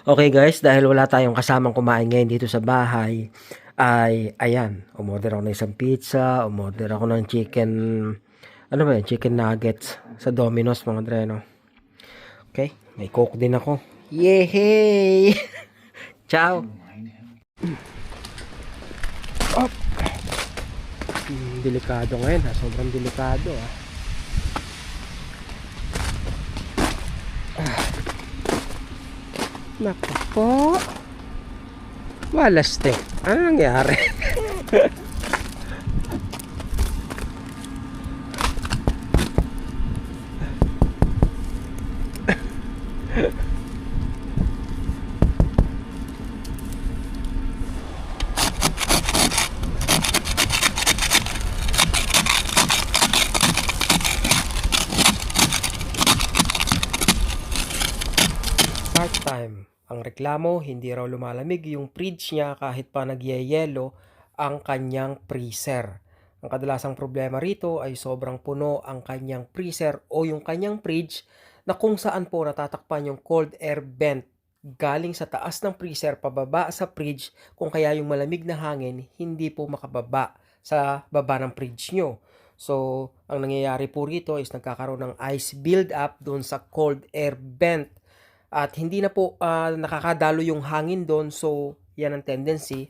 Okay guys, dahil wala tayong kasamang kumain ngayon dito sa bahay, ay ayan, umorder ako ng isang pizza, umorder ako ng chicken, ano ba yun, chicken nuggets sa Domino's mga dreno. Okay, may coke din ako. Yehey! Ciao! Oh. Delikado ngayon ha, sobrang delikado ha. Naku po. Walaste. Ano nangyari? Start time. Ang reklamo, hindi raw lumalamig yung fridge niya kahit pa nagyayelo ang kanyang freezer. Ang kadalasang problema rito ay sobrang puno ang kanyang freezer o yung kanyang fridge na kung saan po natatakpan yung cold air vent galing sa taas ng freezer pababa sa fridge, kung kaya yung malamig na hangin hindi po makababa sa baba ng fridge nyo. So, ang nangyayari po rito is nagkakaroon ng ice build up doon sa cold air vent. At hindi na po nakakadalo yung hangin doon. So, yan ang tendency.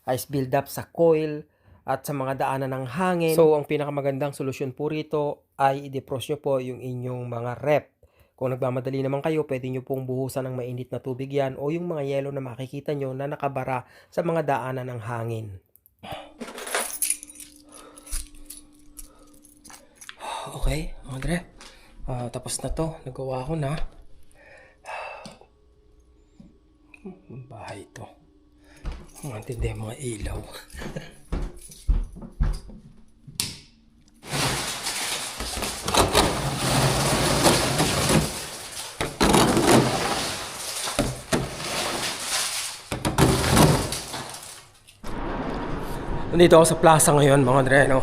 Ice build up sa coil at sa mga daanan ng hangin. So, ang pinakamagandang solusyon po rito ay i-defrost nyo po yung inyong mga rep. Kung nagmamadali naman kayo, pwede nyo pong buhusan ng mainit na tubig yan o yung mga yelo na makikita nyo na nakabara sa mga daanan ng hangin. Okay, mga dre. Tapos na to. Nagawa ko na. Ang bahay ito. Ang antindi mga ilaw. Nandito ako sa plaza ngayon mga dreno.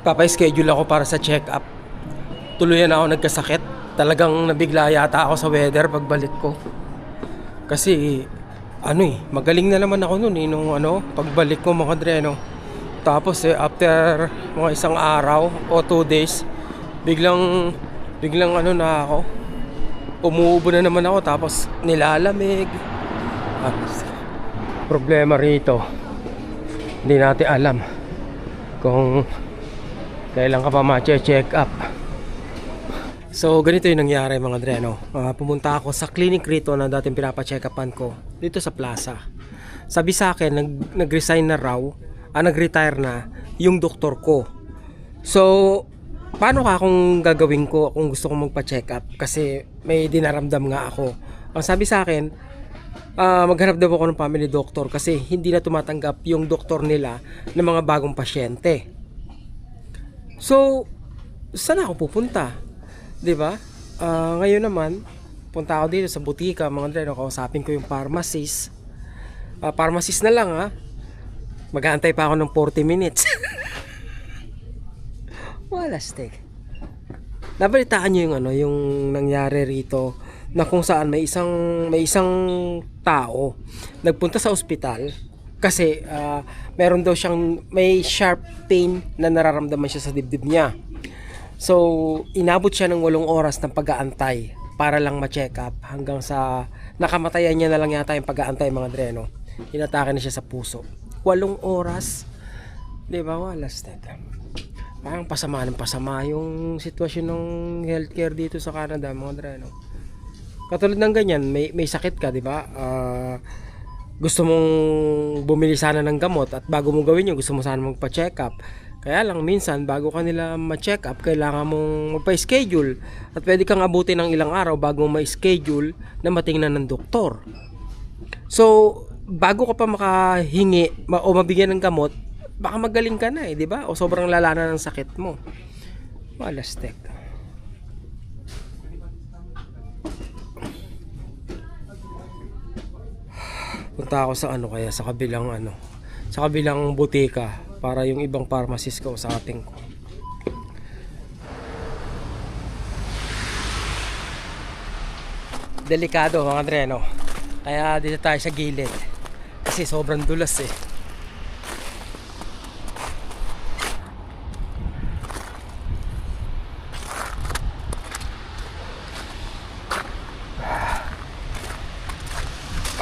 Papa-schedule ako para sa check-up. Tuluyan ako nagkasakit. Talagang nabigla yata ako sa weather pagbalik ko. Kasi magaling na naman ako noon nung pagbalik ko mga dreno. Tapos after mga isang araw o 2 days, biglang na ako. Umuubo na naman ako tapos nilalamig. At problema rito, hindi natin alam kung kailan ka pa ma-check up. So, ganito yung nangyari mga dreno. Pumunta ako sa clinic rito na dating pinapacheck upan ko dito sa plaza. Sabi sa akin, nag-resign na raw, nag-retire na yung doktor ko. So, paano kung gagawin ko kung gusto kong magpa-check up? Kasi may dinaramdam nga ako. Ang sabi sa akin, maghanap daw ako ng family doctor kasi hindi na tumatanggap yung doktor nila ng mga bagong pasyente. So, saan ako pupunta? 'Di ba? Ngayon naman, punta ako dito sa butika, mga dreno, kausapin ko yung pharmacist. Pharmacist na lang mag-aantay pa ako ng 40 minutes. Wala stick. Nabalitaan niyo yung nangyari rito na kung saan may isang tao nagpunta sa ospital kasi meron daw siyang may sharp pain na nararamdaman siya sa dibdib niya. So, inabot siya ng 8 oras ng pag-aantay para lang ma-check up hanggang sa nakamatayan niya na lang yata yung pag-aantay mga dreno. Inatake na siya sa puso. 8 oras. Di ba? Wala step. Parang pasama yung sitwasyon ng healthcare dito sa Canada mga dreno. Katulad ng ganyan, may sakit ka, di ba? Gusto mong bumili sana ng gamot at bago mo gawin yun, gusto mo sana magpa-check up. Kaya lang minsan bago ka nila ma-check up, kailangan mong magpa-schedule at pwede kang abutin ng ilang araw bago ma-schedule na matingnan ng doktor. So, bago ka pa makahingi o mabigyan ng gamot, baka magaling ka na di ba? O sobrang lala na ng sakit mo. Wala stek. Punta ako sa sa kabilang butika para yung ibang pharmacist ko sa ating ko. delikado mga Andre, no? Kaya dito tayo sa gilid. Kasi sobrang dulas eh.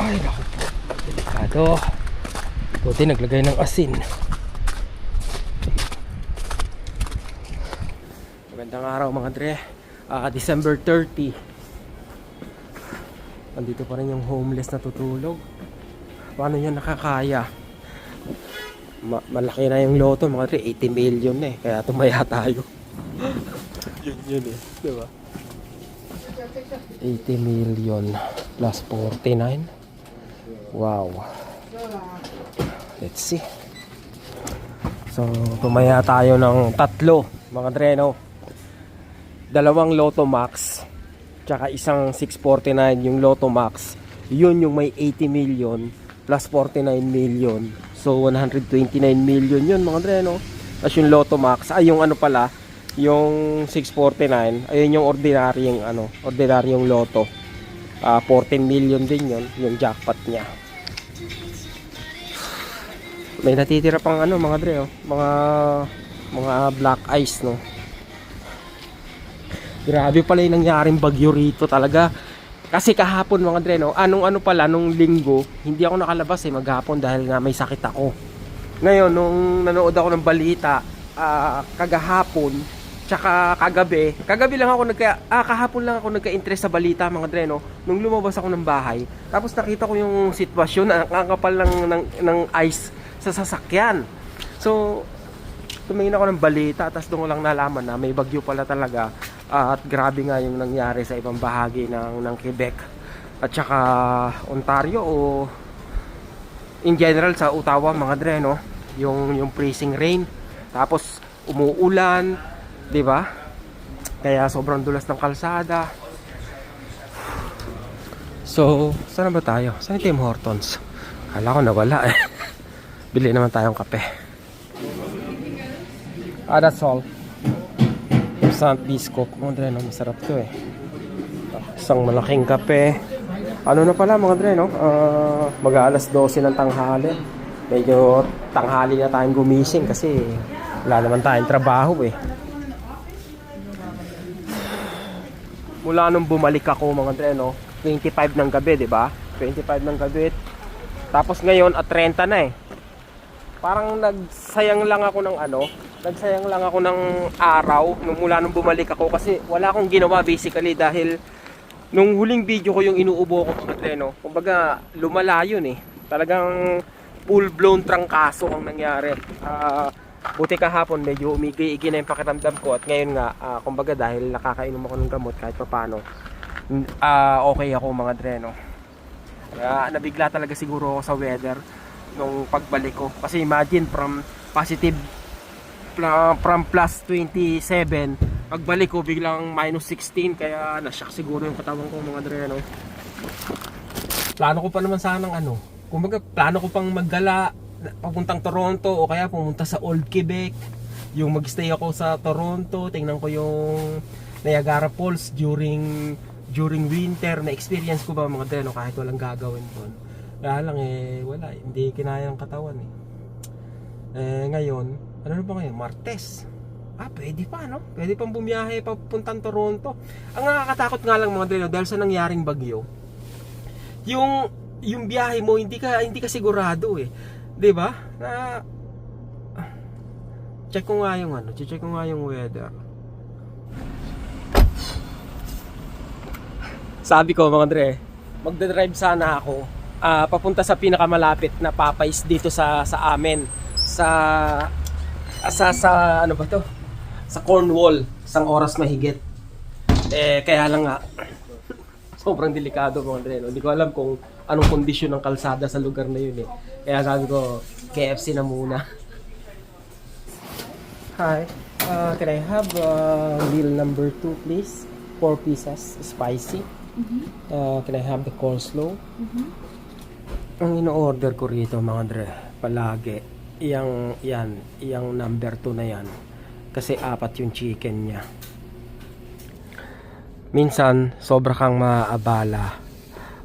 Ay, naku po. Delikado. Buti naglagay ng asin. Magandang araw mga Dre. December 30. Andito pa rin yung homeless na tutulog. Paano niya nakakaya? Malaki na yung loto mga Dre. 80 million na eh. Kaya tumaya tayo. yun eh. Diba? 80 million plus 49. Wow. Let's see. So, tumaya tayo ng tatlo, mga Dreno. Dalawang Lotto Max, tsaka isang 649 yung Lotto Max. Yun yung may 80 million plus 49 million. So, 129 million yun, mga Dreno. Tapos yung Lotto Max, ay yung ano pala, yung 649, ayun yung ordinaryong Lotto. 14 million din yun, yung jackpot niya. May natitira pang mga Dre, oh. Mga black ice, no. Grabe pala yung nangyaring bagyo rito talaga. Kasi kahapon mga Dre, no, nung linggo, hindi ako nakalabas maghapon dahil nga may sakit ako. Ngayon, nung nanood ako ng balita, kagahapon, tsaka kagabi lang ako kahapon lang ako nagka-interest sa balita mga Dre, no. Nung lumabas ako ng bahay, tapos nakita ko yung sitwasyon na nakakapal ng ice sa sasakyan. So, tumingin ako ng balita, tapos doon ko lang nalaman na may bagyo pala talaga. At grabe nga yung nangyari sa ibang bahagi ng Quebec at saka Ontario o in general sa Ottawa mga Dre, no? Yung freezing rain, tapos umuulan, 'di ba? Kaya sobrang dulas ng kalsada. So, saan ba tayo? Saan yung Tim Hortons? Kala ko nawala eh. Bili naman tayong kape. That's all. Sant Biscop. Mga Dre, no? Masarap to eh. Isang malaking kape. Ano na pala mga Dre, no? Mag-aalas 12 ng tanghali. Medyo tanghali na tayong gumising kasi wala naman tayong trabaho eh. Mula nung bumalik ako mga Dre, no? 25 ng gabi, di ba? 25 ng gabi. Tapos ngayon at 30 na eh. Parang nagsayang lang ako ng araw mula nung bumalik ako kasi wala akong ginawa basically dahil nung huling video ko yung inuubo ko mga Dre, no? Kumbaga lumala yun eh. Talagang full blown trangkaso ang nangyari. Buti kahapon medyo umigi-igi na yung pakiramdam ko at ngayon nga kumbaga dahil nakakainom ako ng gamot kahit paano okay ako mga Dre, no? Kaya nabigla talaga siguro ako sa weather nung pagbalik ko kasi imagine from plus 27 pagbalik ko biglang minus 16 kaya nashock siguro yung katawan ko mga Dre, no? Plano ko pa naman sanang kumbaga plano ko pang maggala papuntang Toronto o kaya pumunta sa Old Quebec, yung magstay ako sa Toronto, tingnan ko yung Niagara Falls during winter. Na experience ko ba mga Dre, no? Kahit walang gagawin doon. Kaya lang wala, hindi kinaya ng katawan ngayon, ano na ba ngayon? Martes. Pwede pa, no? Pwede pang bumiyahe papuntang Toronto. Ang nakakatakot nga lang mga Dre, dahil sa nangyaring bagyo, yung biyahe mo hindi ka sigurado eh. 'Di ba? Check ko nga yung weather. Sabi ko mga Dre, magdadrive sana ako papunta sa pinakamalapit na Popeyes dito sa amin sa ano ba to? Sa Cornwall, 1 oras mahigit. Kaya lang nga sobrang delikado mga Dre, no? Hindi ko alam kung anong kondisyon ng kalsada sa lugar na yun eh. Kaya sabi ko, KFC na muna. Hi, can I have meal number 2 please? 4 pieces, spicy. Can I have the coleslaw? Ang ino-order ko rito mga Dre, palagi yang number 2 na yan kasi 4 yung chicken niya. minsan sobra kang maabala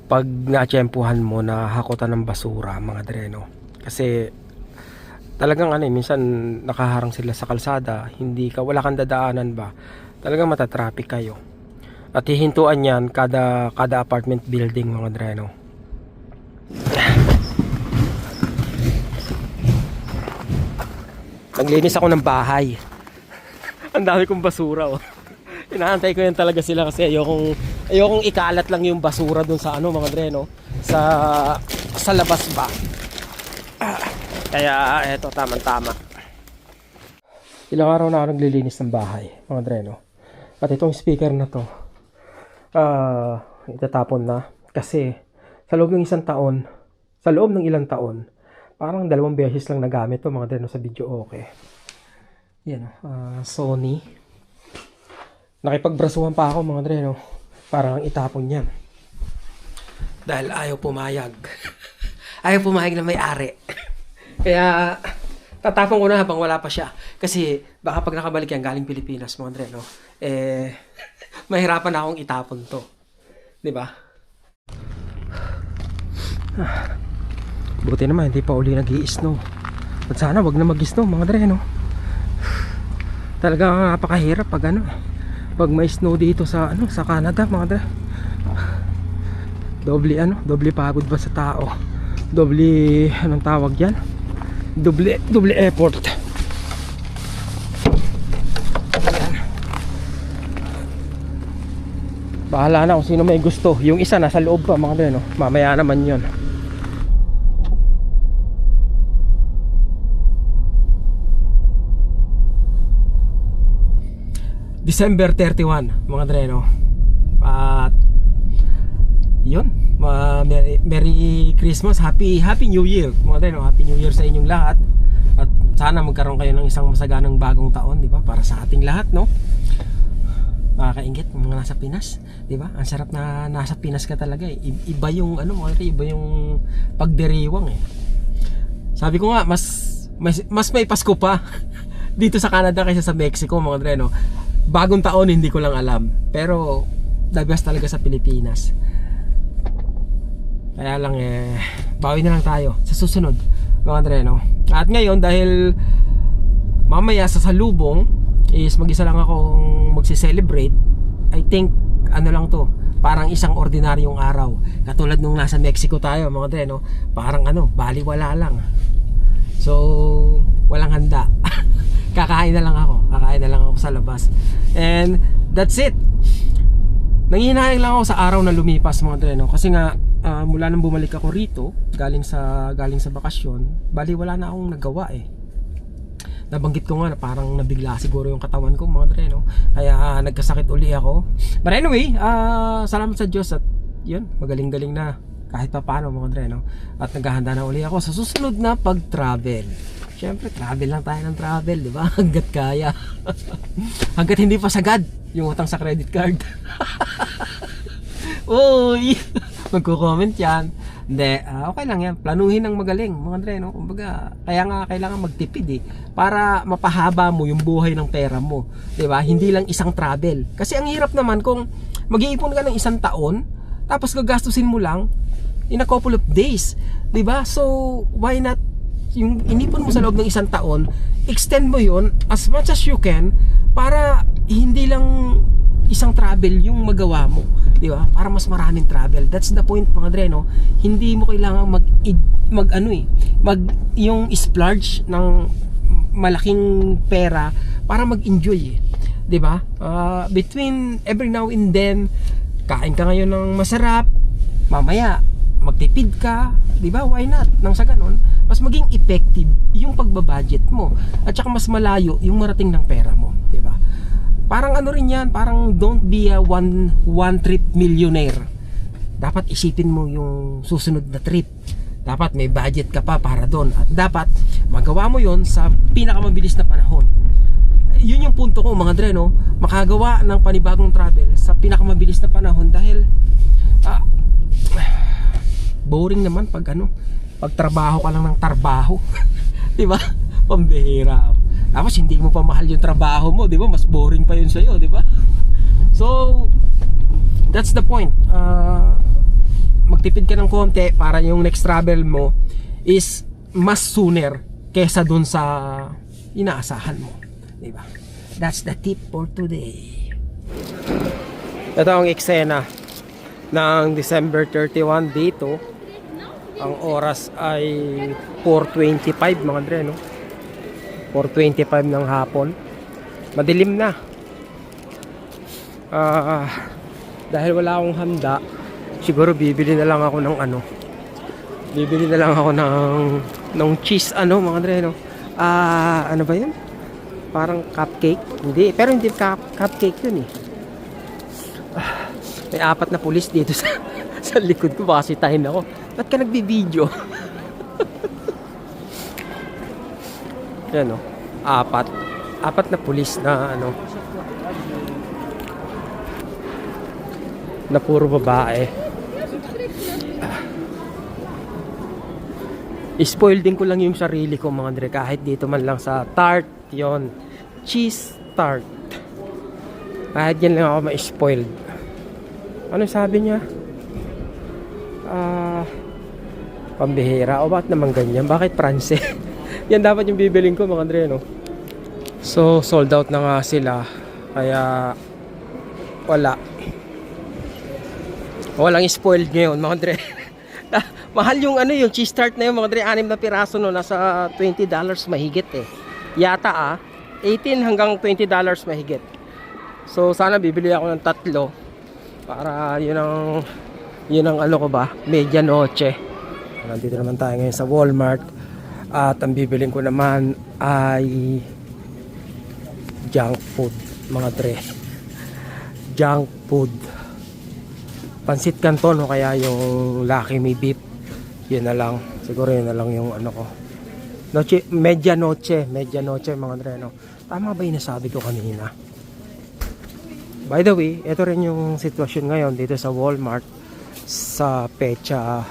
pag natsyempuhan mo na hakutan ng basura mga dreno. Kasi talagang minsan nakaharang sila sa kalsada, wala kang dadaanan ba, talagang matatraffic kayo. At hihintuan yan kada apartment building mga dreno. Naglinis ako ng bahay. Ang dami kong basura oh. Inaantay ko yan talaga sila kasi ayokong ikalat lang yung basura dun sa mga dreno sa labas ba. Kaya eto, tama. Ilang araw na ako naglilinis ng bahay mga dreno. At itong speaker na to itatapon na kasi sa loob ng ilang taon parang 2 beses lang nagamit to mga dreno sa video. Okay. Yan Sony. Nakipagbrasuhan pa ako mga dreno para itapon yan. Dahil ayaw pumayag. Ayaw pumayag na may-ari. Kaya tatapon ko na habang wala pa siya. Kasi baka pag nakabalik yan galing Pilipinas mga dreno, mahirapan na akong itapon to. Diba? Buti naman hindi pa uli nag-i-snow. At sana wag na mag-snow mga dreno. Talagang napakahirap pag may snow dito sa Canada mga dre. Doble pagod ba sa tao? Doble anong tawag diyan? Doble effort. Ayan. Bahala na kung sino may gusto. Yung isa nasa loob pa mga dre, no? Mamaya naman 'yon. December 31 mga dreno. At yun, Merry Christmas, Happy New Year mga dreno. Happy New Year sa inyong lahat. At sana magkaroon kayo ng isang masaganang bagong taon, di ba? Para sa ating lahat, no? Nakakaingit mga nasa Pinas, di ba? Ang sarap na nasa Pinas ka talaga eh. Iba yung iba yung pagdiriwang eh. Sabi ko nga mas may Pasko pa dito sa Canada kaysa sa Mexico mga dreno. Bagong taon hindi ko lang alam, pero the best talaga sa Pilipinas. Kaya lang bawi na lang tayo sa susunod mga dreno. At ngayon dahil mamaya sa salubong is mag-isa lang akong magse-celebrate, I think lang to, parang isang ordinaryong araw. Katulad nung nasa Mexico tayo mga dreno, parang baliwala lang. So walang handa. Kakain na lang ako sa labas. And that's it. Nanghihinayang lang ako sa araw na lumipas mga dreno. Kasi nga mula nang bumalik ako rito galing sa bakasyon, bali wala na akong nagawa eh. Nabanggit ko nga na parang nabigla siguro yung katawan ko mga dreno. Kaya nagkasakit uli ako. But anyway, salamat sa Diyos at yun, magaling-galing na kahit pa paano mga dreno. At naghahanda na uli ako sa susunod na pag-travel. Siyempre, travel lang tayo ng travel, di ba? Hanggat kaya. Hanggat hindi pa sagad yung utang sa credit card. Uy! Magko-comment yan. Hindi, okay lang yan. Planuhin ng magaling, mga Andre, no? Kumbaga, kaya nga kailangan magtipid eh. Para mapahaba mo yung buhay ng pera mo. Di ba? Hindi lang isang travel. Kasi ang hirap naman kung mag-iipon ka ng 1 taon, tapos gagastusin mo lang in a couple of days. Di ba? So, why not yung inipon mo sa loob ng 1 taon, extend mo yun as much as you can para hindi lang isang travel yung magawa mo, di ba? Para mas maraming travel. That's the point mga dre, no? Hindi mo kailangan yung splurge ng malaking pera para mag-enjoy, di ba? Between every now and then, kain ka ngayon ng masarap, mamaya magtipid ka, di ba? Why not? Nang sa ganon, mas maging effective yung pagbabudget mo at saka mas malayo yung marating ng pera mo, di ba? Parang rin yan, parang don't be a one trip millionaire. Dapat isipin mo yung susunod na trip. Dapat may budget ka pa para doon at dapat magawa mo yon sa pinakamabilis na panahon. Yun yung punto ko mga dre, no? Makagawa ng panibagong travel sa pinakamabilis na panahon dahil boring naman pag trabaho ka lang ng trabaho. Di ba? Pambihira. Tapos hindi mo pa mahal yung trabaho mo, di ba? Mas boring pa yun sa'yo, di ba? So, that's the point. Magtipid ka ng konti para yung next travel mo is mas sooner kesa dun sa inaasahan mo, diba? That's the tip for today. Ito ang eksena ng December 31 dito. Ang oras ay 4:25 mga dre, no? 4:25 ng hapon. Madilim na. Dahil wala akong handa, siguro bibili na lang ako ng ano. Bibili na lang ako ng cheese mga dre, no? Ano ba 'yun? Parang cupcake. Hindi, pero hindi cupcake 'yun eh. May 4 na pulis dito sa likod ko, baka sitahin ako. Ba't ka nagbibideo? Yan o, 4 na pulis na na puro babae. Spoil din ko lang yung sarili ko mga dre, kahit dito man lang sa tart yon, cheese tart, kahit yan lang ako ma-spoiled. Ano sabi niya? Pambihira. O bakit naman ganyan? Bakit Pranse? Yan dapat yung bibiling ko mga dre, no? So sold out na nga sila, kaya walang spoiled ngayon mga dre. Mahal yung yung cheese tart na yun mga dre, 6 na piraso, no? Nasa $20 mahigit eh. Yata 18 hanggang $20 mahigit. So sana bibili ako ng 3 para yun ang ko ba, medianoche. Nandito naman tayo ngayon sa Walmart at ang bibiling ko naman ay junk food mga dre. Junk food, pansit canton o kaya yung Lucky Me beef. Yun na lang, siguro yun na lang yung ko. Medianoche mga dre, no? Tama ba yung nasabi ko kanina? By the way, ito rin yung sitwasyon ngayon dito sa Walmart sa pecha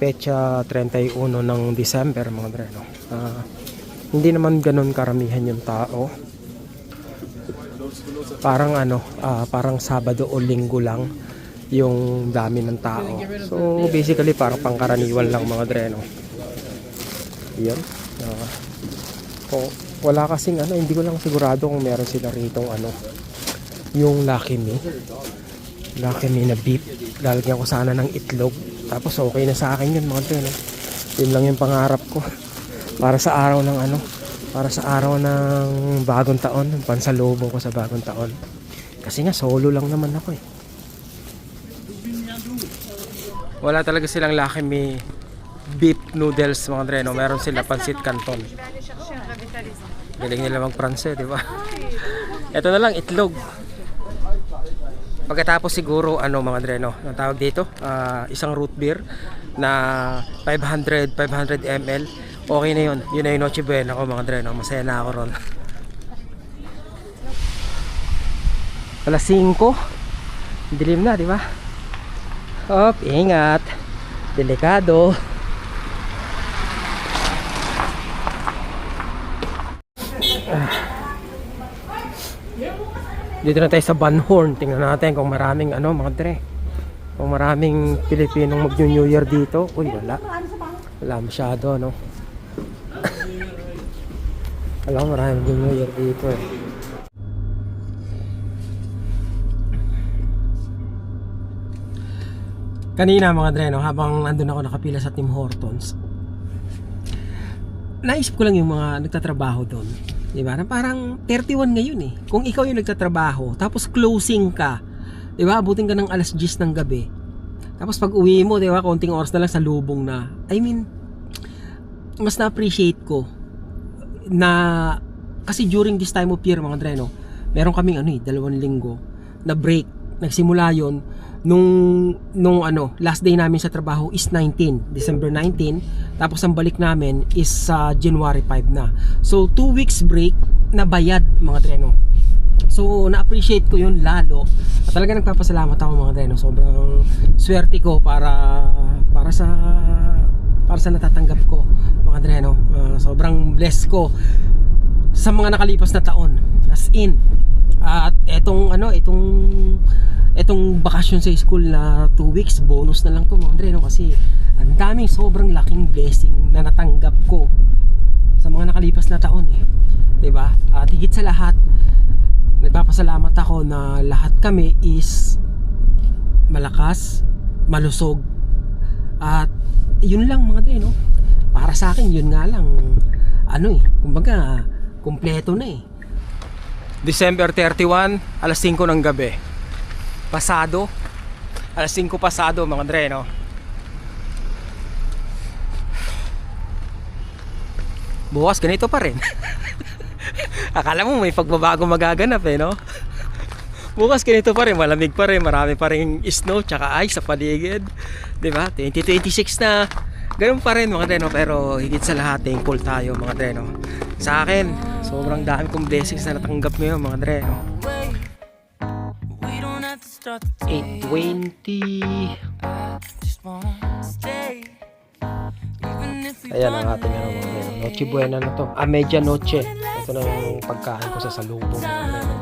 31 ng December mga dre, no? Hindi naman ganun karamihan yung tao. Parang parang Sabado o Linggo lang yung dami ng tao. So basically parang pangkaraniwan lang mga dre, no? Yan. Wala kasing hindi ko lang sigurado kung meron sila ritong yung Lucky Me na beef. Lalagyan ko sana ng itlog, tapos okay na sa akin yun mga dre, no? Yun lang yung pangarap ko para sa araw ng para sa araw ng bagong taon, pansalubong ko sa bagong taon. Kasi nga solo lang naman ako eh. Wala talaga silang Lucky Me beef noodles mga dre, no? Meron sila pansit canton. Galing nila mag-Pranse, di ba? Ito na lang, itlog. Pagkatapos siguro mga dre, no, ang tawag dito, isang root beer na 500 ml. Okay na yun. Yun na yung Noche Buena ko mga dre, no? Masaya na ako ron. Alas 5. Dilim na, di ba? Hop, ingat. Delikado. Dito na tayo sa Banhorn. Tingnan natin kung maraming mga dre, kung maraming Pilipinong mag-New Year dito. Uy, wala masyado, no? Alam, maraming mag-New Year dito eh. Kanina mga dre, no, habang nandun ako nakapila sa Tim Hortons, naisip ko lang yung mga nagtatrabaho doon. Diba? Na parang 31 ngayon eh. Kung ikaw yung nagtatrabaho, tapos closing ka, diba? Abutin ka ng alas 10 ng gabi. Tapos pag uwi mo, diba? Konting oras na lang sa lubong na. I mean, mas na-appreciate ko na, kasi during this time of year, mga dre, no, meron kaming 2 linggo na break. Nagsimula yon nung last day namin sa trabaho is December 19, tapos ang balik namin is January 5 na. So 2 weeks break na bayad mga dreno. So na-appreciate ko yun lalo. At talaga nagpapasalamat ako mga dreno. Sobrang swerte ko para sa natatanggap ko mga dreno. Sobrang blessed ko sa mga nakalipas na taon. As in, at etong Etong bakasyon sa school na 2 weeks, bonus na lang to mga Andre, no? Kasi ang daming sobrang laking blessing na natanggap ko sa mga nakalipas na taon eh. 'Di ba? At higit sa lahat, nagpapasalamat ako na lahat kami is malakas, malusog. At yun lang mga Andre, no? Para sa akin yun nga lang kumbaga kumpleto na eh. December 31, alas 5 ng gabi. Pasado. Alas 5 pasado mga Andre, no? Bukas ganito pa rin. Akala mo may pagbabago magaganap eh, no? Bukas ganito pa rin, malamig pa rin, marami pa rin snow tsaka ice sa paligid. 'Di ba? 2026 na. Ganun pa rin mga Andre, no? Pero higit sa lahat, thankful tayo mga Andre, no? Sa akin, sobrang dami kong blessings na natanggap ngayon mga Andre, no? 8:20. Ayan ang ating mga Andre, Noche Buena na to. Media Noche. Ito na yung pagkain ko sa salubong mga Andre, no?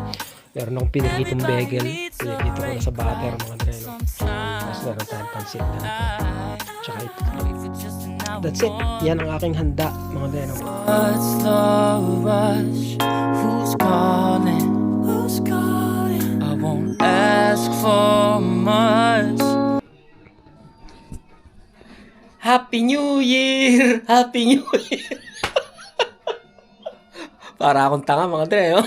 Meron akong pinigitong bagel. Pinigito ko na sa butter mga Andre, no? Tapos meron tayong pansit na ito. Tsaka ito. That's it. Yan ang aking handa mga Andre, no? What's the rush? Who's calling? Who's calling? I won't ask for much. Happy New Year! Happy New Year! Para akong tanga mga Andre, no?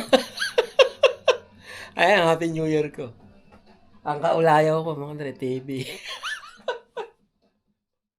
Ayan, Happy New Year ko. Ang kaulayaw ko mga Andre, TV.